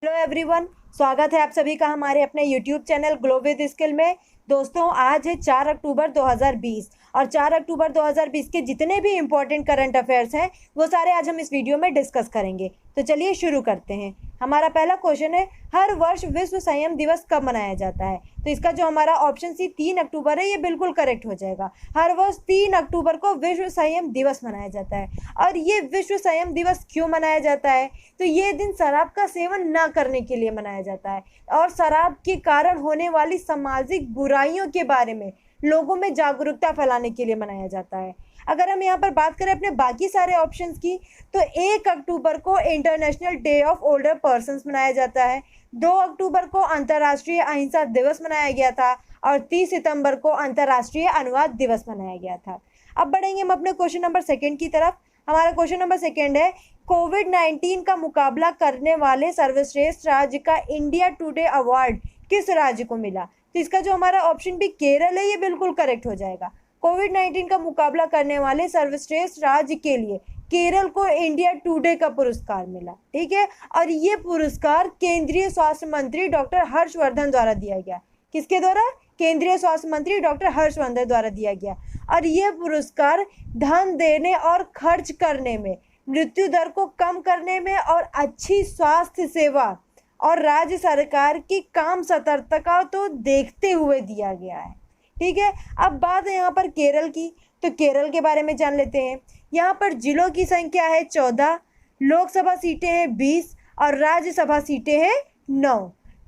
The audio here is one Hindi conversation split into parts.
हेलो एवरीवन, स्वागत है आप सभी का हमारे अपने YouTube channel glow with skill में। दोस्तों, आज है 4 अक्टूबर 2020 और 4 अक्टूबर 2020 के जितने भी इम्पोर्टेंट करंट अफेयर्स हैं वो सारे आज हम इस वीडियो में डिस्कस करेंगे। तो चलिए शुरू करते हैं। हमारा पहला क्वेश्चन है, हर वर्ष विश्व संयम दिवस कब मनाया जाता है? तो इसका जो हमारा ऑप्शन सी 3 अक्टूबर है, ये बिल्कुल करेक्ट हो जाएगा। हर वर्ष 3 अक्टूबर को विश्व संयम दिवस मनाया जाता है। और ये विश्व संयम दिवस क्यों मनाया जाता है? तो ये दिन शराब का सेवन न करने के लिए मनाया जाता है और शराब के कारण होने वाली सामाजिक बुराइयों के बारे में लोगों में जागरूकता फैलाने के लिए मनाया जाता है। अगर हम यहाँ पर बात करें अपने बाकी सारे ऑप्शंस की, तो 1 अक्टूबर को international day of older persons मनाया जाता है, 2 अक्टूबर को अंतर्राष्ट्रीय अहिंसा दिवस मनाया गया था और 30 सितंबर को अंतर्राष्ट्रीय अनुवाद दिवस मनाया गया था। अब बढ़ेंगे हम अपने क्वेश्चन नंबर 2 की तरफ। हमारा क्वेश्चन नंबर 2 है, कोविड-19 का मुकाबला करने वाले सर्वश्रेष्ठ राज्य का इंडिया टुडे अवार्ड किस राज्य को मिला? तो इसका जो हमारा ऑप्शन बी केरल है, ये बिल्कुल करेक्ट हो जाएगा। कोविड-19 का मुकाबला करने वाले सर्वश्रेष्ठ राज्य के लिए केरल को इंडिया टुडे का पुरस्कार मिला। ठीक है, और ये पुरस्कार केंद्रीय स्वास्थ्य मंत्री डॉक्टर हर्षवर्धन द्वारा दिया गया। किसके द्वारा? केंद्रीय स्वास्थ्य मंत्री डॉक्टर हर्षवर्धन द्वारा दिया गया। और यह पुरस्कार धन देने और खर्च करने में, मृत्यु दर को कम करने में और अच्छी स्वास्थ्य सेवा और राज्य सरकार की काम सतर्कता तो देखते हुए दिया गया है। ठीक है, अब बात है यहाँ पर केरल की। तो केरल के बारे में जान लेते हैं। यहाँ पर जिलों की संख्या है 14, लोकसभा सीटें हैं 20 और राज्यसभा सीटें हैं 9।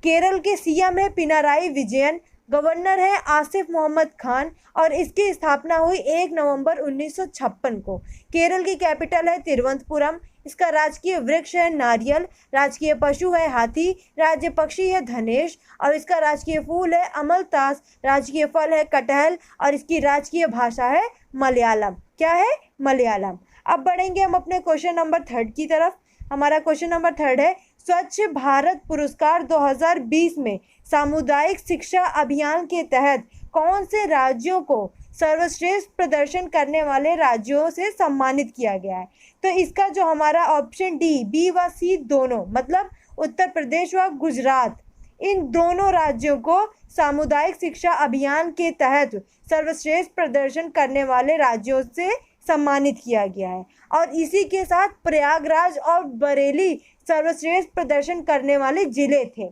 केरल के सीएम है पिनाराई विजयन, गवर्नर है आसिफ मोहम्मद खान और इसकी स्थापना हुई 1 नवंबर 1956 को। केरल की कैपिटल है तिरुवनंतपुरम। इसका राजकीय वृक्ष है नारियल, राजकीय पशु है हाथी, राज्य पक्षी है धनेश और इसका राजकीय फूल है अमलतास, राजकीय फल है कटहल और इसकी राजकीय भाषा है मलयालम। क्या है? मलयालम। अब बढ़ेंगे हम अपने क्वेश्चन नंबर 3 की तरफ। हमारा क्वेश्चन नंबर 3 है, स्वच्छ भारत पुरस्कार 2020 में सामुदायिक शिक्षा अभियान के तहत कौन से राज्यों को सर्वश्रेष्ठ प्रदर्शन करने वाले राज्यों से सम्मानित किया गया है? तो इसका जो हमारा ऑप्शन डी, बी व सी दोनों, मतलब उत्तर प्रदेश व गुजरात, इन दोनों राज्यों को सामुदायिक शिक्षा अभियान के तहत सर्वश्रेष्ठ प्रदर्शन करने वाले राज्यों से सम्मानित किया गया है। और इसी के साथ प्रयागराज और बरेली सर्वश्रेष्ठ प्रदर्शन करने वाले जिले थे।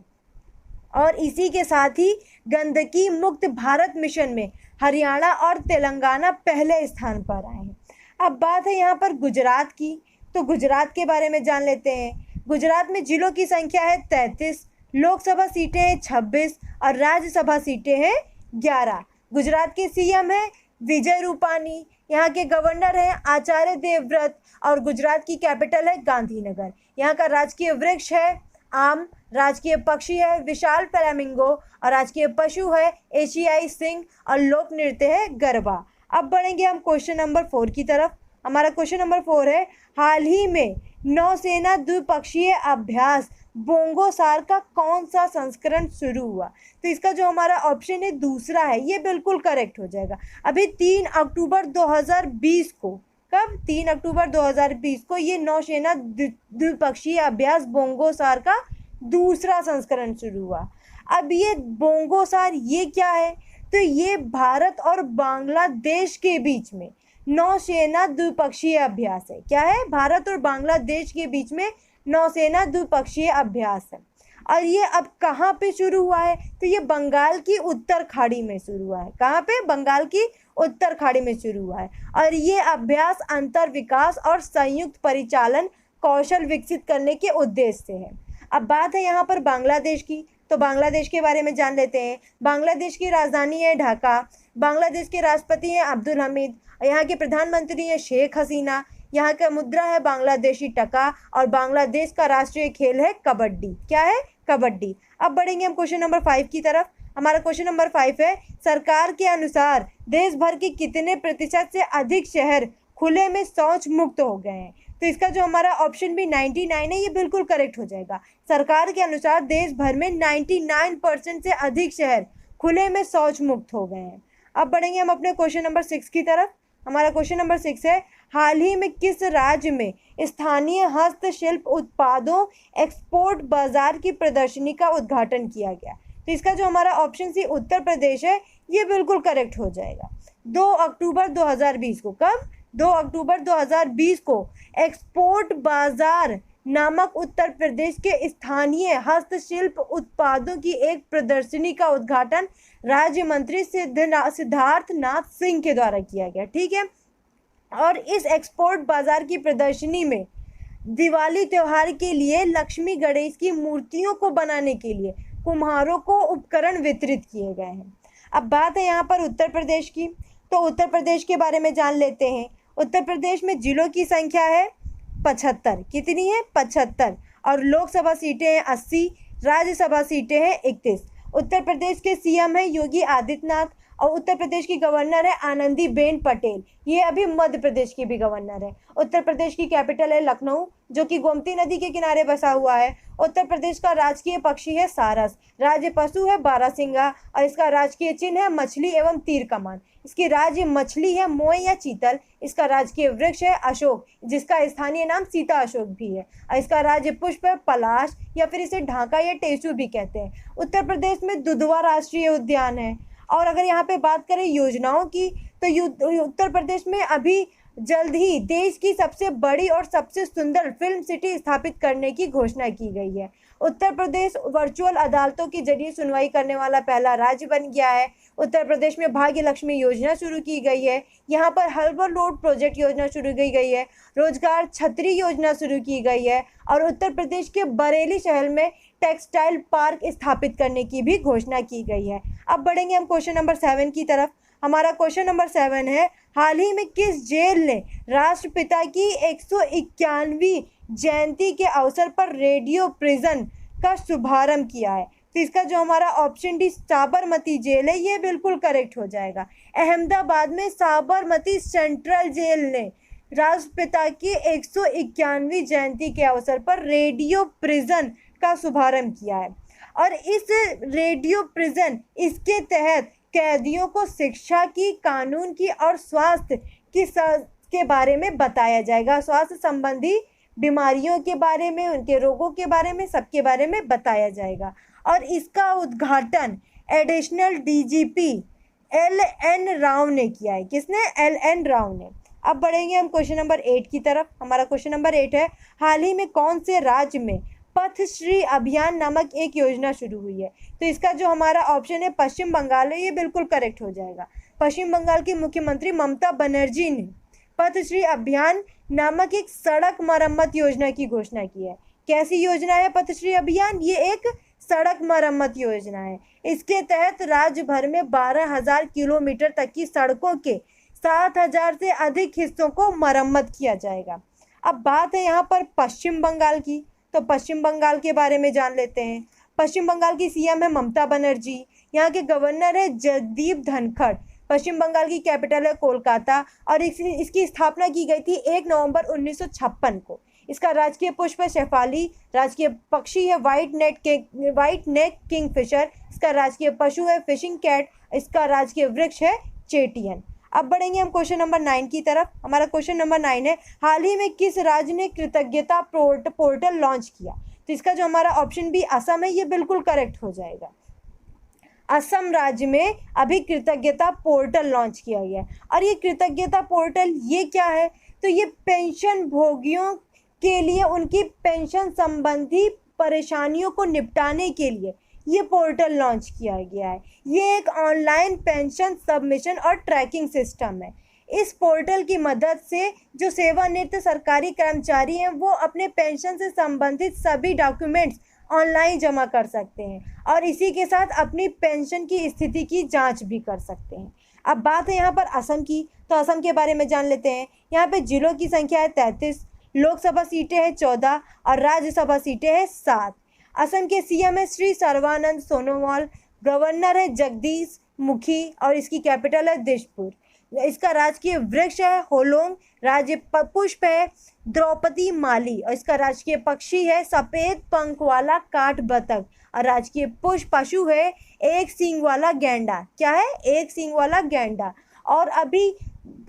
और इसी के साथ ही गंदगी मुक्त भारत मिशन में हरियाणा और तेलंगाना पहले स्थान पर आए हैं। अब बात है यहाँ पर गुजरात की। तो गुजरात के बारे में जान लेते हैं। गुजरात में जिलों की संख्या है 33, लोकसभा सीटें हैं 26 और राज्यसभा सीटें हैं 11। गुजरात के सीएम है विजय रूपानी, यहाँ के गवर्नर हैं आचार्य देवव्रत और गुजरात की कैपिटल है गांधीनगर। यहाँ का राजकीय वृक्ष है आम, राजकीय पक्षी है विशाल फ्लेमिंगो और राजकीय पशु है एशियाई सिंह और लोक नृत्य है गरबा। अब बढ़ेंगे हम क्वेश्चन नंबर 4 की तरफ। हमारा क्वेश्चन नंबर 4 है, हाल ही में नौसेना द्विपक्षीय अभ्यास बोंगो सार का कौन सा संस्करण शुरू हुआ? तो इसका जो हमारा ऑप्शन है दूसरा है, ये बिल्कुल करेक्ट हो जाएगा। अभी 3 अक्टूबर 2020 को, कब? 3 अक्टूबर 2020 को ये नौसेना द्विपक्षीय अभ्यास बोंगो सार का दूसरा संस्करण शुरू हुआ। अब ये बोंगो सार ये क्या है? तो ये भारत और बांग्लादेश के बीच में नौसेना द्विपक्षीय अभ्यास है। क्या है? भारत और बांग्लादेश के बीच में नौसेना द्विपक्षीय अभ्यास है। और ये अब कहाँ पे शुरू हुआ है? तो ये बंगाल की उत्तर खाड़ी में शुरू हुआ है। कहाँ पे? बंगाल की उत्तर खाड़ी में शुरू हुआ है। और ये अभ्यास अंतर विकास और संयुक्त परिचालन कौशल विकसित करने के उद्देश्य से है। अब बात है यहाँ पर बांग्लादेश की। तो बांग्लादेश के बारे में जान लेते हैं। बांग्लादेश की राजधानी है ढाका, बांग्लादेश के राष्ट्रपति हैं अब्दुल हमीद, यहाँ के प्रधानमंत्री हैं शेख हसीना, यहाँ का मुद्रा है बांग्लादेशी टका और बांग्लादेश का राष्ट्रीय खेल है कबड्डी। क्या है? कबड्डी। अब बढ़ेंगे हम क्वेश्चन नंबर 5 की तरफ। हमारा क्वेश्चन नंबर 5 है, सरकार के अनुसार देश भर के कितने प्रतिशत से अधिक शहर खुले में शौच मुक्त हो गए हैं? तो इसका जो हमारा ऑप्शन भी 99 है, ये बिल्कुल करेक्ट हो जाएगा। सरकार के अनुसार देश भर में 99% से अधिक शहर खुले में शौच मुक्त हो गए हैं। अब बढ़ेंगे हम अपने क्वेश्चन नंबर 6 की तरफ। हमारा क्वेश्चन नंबर 6 है, हाल ही में किस राज्य में स्थानीय हस्तशिल्प उत्पादों एक्सपोर्ट बाजार की प्रदर्शनी का उद्घाटन किया गया? तो इसका जो हमारा ऑप्शन सी उत्तर प्रदेश है, ये बिल्कुल करेक्ट हो जाएगा। 2 अक्टूबर 2020 को, कब? 2 अक्टूबर 2020 को एक्सपोर्ट बाजार नामक उत्तर प्रदेश के स्थानीय हस्तशिल्प उत्पादों की एक प्रदर्शनी का उद्घाटन राज्य मंत्री सिद्धार्थ नाथ सिंह के द्वारा किया गया। ठीक है, और इस एक्सपोर्ट बाजार की प्रदर्शनी में दिवाली त्योहार के लिए लक्ष्मी गणेश की मूर्तियों को बनाने के लिए कुम्हारों को उपकरण वितरित किए गए हैं। अब बात है यहाँ पर उत्तर प्रदेश की, तो उत्तर प्रदेश के बारे में जान लेते हैं। उत्तर प्रदेश में जिलों की संख्या है 75। कितनी है? 75। और लोकसभा सीटें हैं 80, राज्यसभा सीटें हैं 31। उत्तर प्रदेश के सीएम है योगी आदित्यनाथ और उत्तर प्रदेश की गवर्नर है आनंदीबेन पटेल। ये अभी मध्य प्रदेश की भी गवर्नर है। उत्तर प्रदेश की कैपिटल है लखनऊ, जो कि गोमती नदी के किनारे बसा हुआ है। उत्तर प्रदेश का राजकीय पक्षी है सारस, राज्य पशु है बारहसिंगा और इसका राजकीय चिन्ह है मछली एवं तीर कमान। इसकी राज्य मछली है मोय या चीतल। इसका राजकीय वृक्ष है अशोक, जिसका स्थानीय नाम सीता अशोक भी है। और इसका राज्य पुष्प है पलाश या फिर इसे ढाका या टेसू भी कहते हैं। उत्तर प्रदेश में दुधवा राष्ट्रीय उद्यान है। और अगर यहाँ पे बात करें योजनाओं की, तो उत्तर प्रदेश में अभी जल्द ही देश की सबसे बड़ी और सबसे सुंदर फिल्म सिटी स्थापित करने की घोषणा की गई है। उत्तर प्रदेश वर्चुअल अदालतों के जरिए सुनवाई करने वाला पहला राज्य बन गया है। उत्तर प्रदेश में भाग्य लक्ष्मी योजना शुरू की गई है। यहाँ पर हर्बल रोड प्रोजेक्ट योजना शुरू की गई है। रोजगार छतरी योजना शुरू की गई है और उत्तर प्रदेश के बरेली शहर में टेक्सटाइल पार्क स्थापित करने की भी घोषणा की गई है। अब बढ़ेंगे हम क्वेश्चन नंबर 7 की तरफ। हमारा क्वेश्चन नंबर 7 है, हाल ही में किस जेल ने राष्ट्रपिता की 191वीं जयंती के अवसर पर रेडियो प्रिजन का शुभारंभ किया है? तो इसका जो हमारा ऑप्शन डी साबरमती जेल है, ये बिल्कुल करेक्ट हो जाएगा। अहमदाबाद में साबरमती सेंट्रल जेल ने राष्ट्रपिता की 191वीं जयंती के अवसर पर रेडियो प्रिजन का शुभारंभ किया है। और इस रेडियो प्रिजन, इसके तहत कैदियों को शिक्षा की, कानून की और स्वास्थ्य की के बारे में बताया जाएगा। स्वास्थ्य संबंधी बीमारियों के बारे में, उनके रोगों के बारे में, सबके बारे में बताया जाएगा। और इसका उद्घाटन एडिशनल डीजीपी LN राव ने किया है। किसने? LN राव ने। अब बढ़ेंगे हम क्वेश्चन नंबर 8 की तरफ। हमारा क्वेश्चन नंबर 8 है, हाल ही में कौन से राज्य में पथश्री अभियान नामक एक योजना शुरू हुई है? तो इसका जो हमारा ऑप्शन है पश्चिम बंगाल है, ये बिल्कुल करेक्ट हो जाएगा। पश्चिम बंगाल की मुख्यमंत्री ममता बनर्जी ने पथश्री अभियान नामक एक सड़क मरम्मत योजना की घोषणा की है। कैसी योजना है पथश्री अभियान? ये एक सड़क मरम्मत योजना है। इसके तहत राज्य भर में 12,000 किलोमीटर तक की सड़कों के 7,000 से अधिक हिस्सों को मरम्मत किया जाएगा। अब बात है यहाँ पर पश्चिम बंगाल की, तो पश्चिम बंगाल के बारे में जान लेते हैं। पश्चिम बंगाल की सीएम है ममता बनर्जी। यहाँ के गवर्नर है जगदीप धनखड़। पश्चिम बंगाल की कैपिटल है कोलकाता और इसकी स्थापना की गई थी 1 नवंबर 1956 को। इसका राजकीय पुष्प है शेफाली, राजकीय पक्षी है व्हाइट नेक किंगफिशर, इसका राजकीय पशु है फिशिंग कैट, इसका राजकीय वृक्ष है चेटियन। अब बढ़ेंगे हम क्वेश्चन नंबर 9 की तरफ। हमारा क्वेश्चन नंबर 9 है, हाल ही में किस राज्य ने कृतज्ञता पोर्टल लॉन्च किया? तो इसका जो हमारा ऑप्शन बी असम है, ये बिल्कुल करेक्ट हो जाएगा। असम राज्य में अभी कृतज्ञता पोर्टल लॉन्च किया गया है। और ये कृतज्ञता पोर्टल ये क्या है? तो ये पेंशन भोगियों के लिए उनकी पेंशन संबंधी परेशानियों को निपटाने के लिए ये पोर्टल लॉन्च किया गया है। ये एक ऑनलाइन पेंशन सबमिशन और ट्रैकिंग सिस्टम है। इस पोर्टल की मदद से जो सेवानिवृत्त सरकारी कर्मचारी हैं वो अपने पेंशन से संबंधित सभी डॉक्यूमेंट्स ऑनलाइन जमा कर सकते हैं और इसी के साथ अपनी पेंशन की स्थिति की जांच भी कर सकते हैं। अब बात है यहाँ पर असम की, तो असम के बारे में जान लेते हैं। यहाँ पे जिलों की संख्या है 33, लोकसभा सीटें हैं 14 और राज्यसभा सीटें हैं 7। असम के सीएम है श्री सर्बानंद सोनोवाल, गवर्नर है जगदीश मुखी और इसकी कैपिटल है दिसपुर। इसका राजकीय वृक्ष है होलोंग, राज्य पुष्प है द्रौपदी माली और इसका राजकीय पक्षी है सफेद पंख वाला काठ बतख और राजकीय पुष्प पशु है एक सींग वाला गैंडा। क्या है? एक सींग वाला गैंडा। और अभी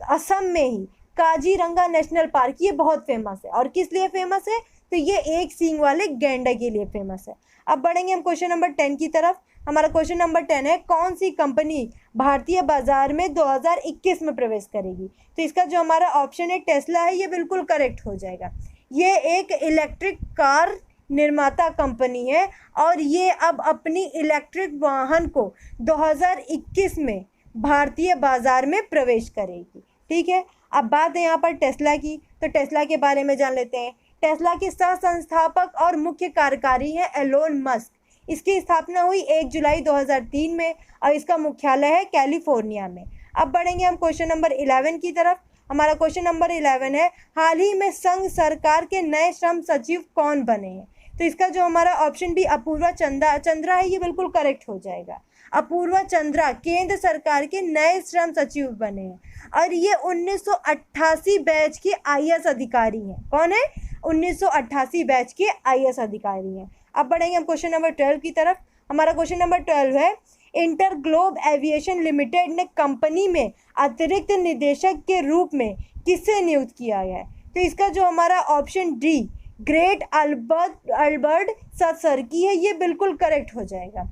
असम में ही काजीरंगा नेशनल पार्क, ये बहुत फेमस है। और किस लिए फेमस है? तो ये एक सींग वाले गैंडा के लिए फेमस है। अब बढ़ेंगे हम क्वेश्चन नंबर 10 की तरफ। हमारा क्वेश्चन नंबर 10 है, कौन सी कंपनी भारतीय बाजार में 2021 में प्रवेश करेगी? तो इसका जो हमारा ऑप्शन है टेस्ला है, ये बिल्कुल करेक्ट हो जाएगा। ये एक इलेक्ट्रिक कार निर्माता कंपनी है और ये अब अपनी इलेक्ट्रिक वाहन को 2021 में भारतीय बाजार में प्रवेश करेगी। ठीक है, अब बात है यहाँ पर टेस्ला की, तो टेस्ला के बारे में जान लेते हैं। टेस्ला के सह संस्थापक और मुख्य कार्यकारी हैं एलोन मस्क। इसकी स्थापना हुई 1 जुलाई 2003 में और इसका मुख्यालय है कैलिफोर्निया में। अब बढ़ेंगे हम क्वेश्चन नंबर 11 की तरफ। हमारा क्वेश्चन नंबर 11 है, हाल ही में संघ सरकार के नए श्रम सचिव कौन बने हैं? तो इसका जो हमारा ऑप्शन भी अपूर्वा चंद्रा है, ये बिल्कुल करेक्ट हो जाएगा। अपूर्वा चंद्रा केंद्र सरकार के नए श्रम सचिव बने हैं और ये 1988 बैच के आईएएस अधिकारी हैं। कौन है? 1988 बैच के आईएएस अधिकारी हैं। अब बढ़ेंगे हम क्वेश्चन नंबर 12 की तरफ। हमारा क्वेश्चन नंबर 12 है, इंटर ग्लोब एविएशन लिमिटेड ने कंपनी में अतिरिक्त निदेशक के रूप में किसे नियुक्त किया है? तो इसका जो हमारा ऑप्शन डी ग्रेट अल्बर्ट सतसर्की है, ये बिल्कुल करेक्ट हो जाएगा।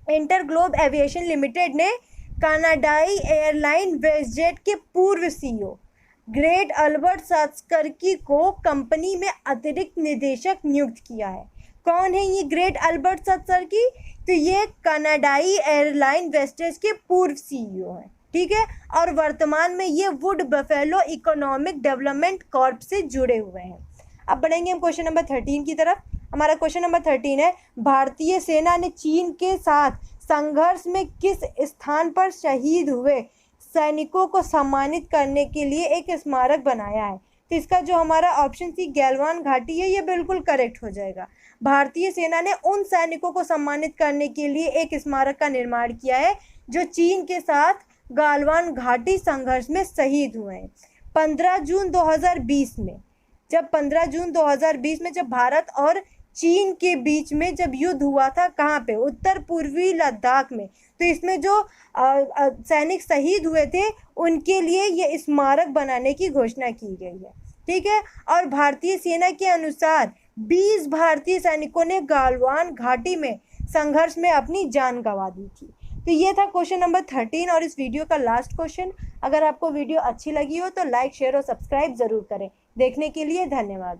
इंटर ग्लोब एविएशन लिमिटेड ने कनाडाई एयरलाइन वेस्टजेट के पूर्व सीईओ ग्रेट अल्बर्ट सतसर्की को कंपनी में अतिरिक्त निदेशक नियुक्त किया है। कौन है ये ग्रेट अल्बर्ट सतसर्की? तो ये कनाडाई एयरलाइन वेस्टजेट के पूर्व सीईओ हैं। ठीक है, और वर्तमान में ये would buffalo economic development Corp से जुड़े हुए हैं। अब बढ़ेंगे हम क्वेश्चन नंबर 13 की तरफ। हमारा क्वेश्चन नंबर 13 है, भारतीय सेना ने चीन के साथ संघर्ष में किस स्थान पर शहीद हुए सैनिकों को सम्मानित करने के लिए एक स्मारक बनाया है? तो इसका जो हमारा ऑप्शन सी गैलवान घाटी है, ये बिल्कुल करेक्ट हो जाएगा। भारतीय सेना ने उन सैनिकों को सम्मानित करने के लिए एक स्मारक का निर्माण किया है जो चीन के साथ गालवान घाटी संघर्ष में शहीद हुए हैं। 15 जून 2020 में जब भारत और चीन के बीच में जब युद्ध हुआ था, कहाँ पे? उत्तर पूर्वी लद्दाख में। तो इसमें जो सैनिक शहीद हुए थे उनके लिए ये स्मारक बनाने की घोषणा की गई है। ठीक है, और भारतीय सेना के अनुसार 20 भारतीय सैनिकों ने गालवान घाटी में संघर्ष में अपनी जान गंवा दी थी। तो ये था क्वेश्चन नंबर 13 और इस वीडियो का लास्ट क्वेश्चन। अगर आपको वीडियो अच्छी लगी हो तो लाइक, शेयर और सब्सक्राइब ज़रूर करें। देखने के लिए धन्यवाद।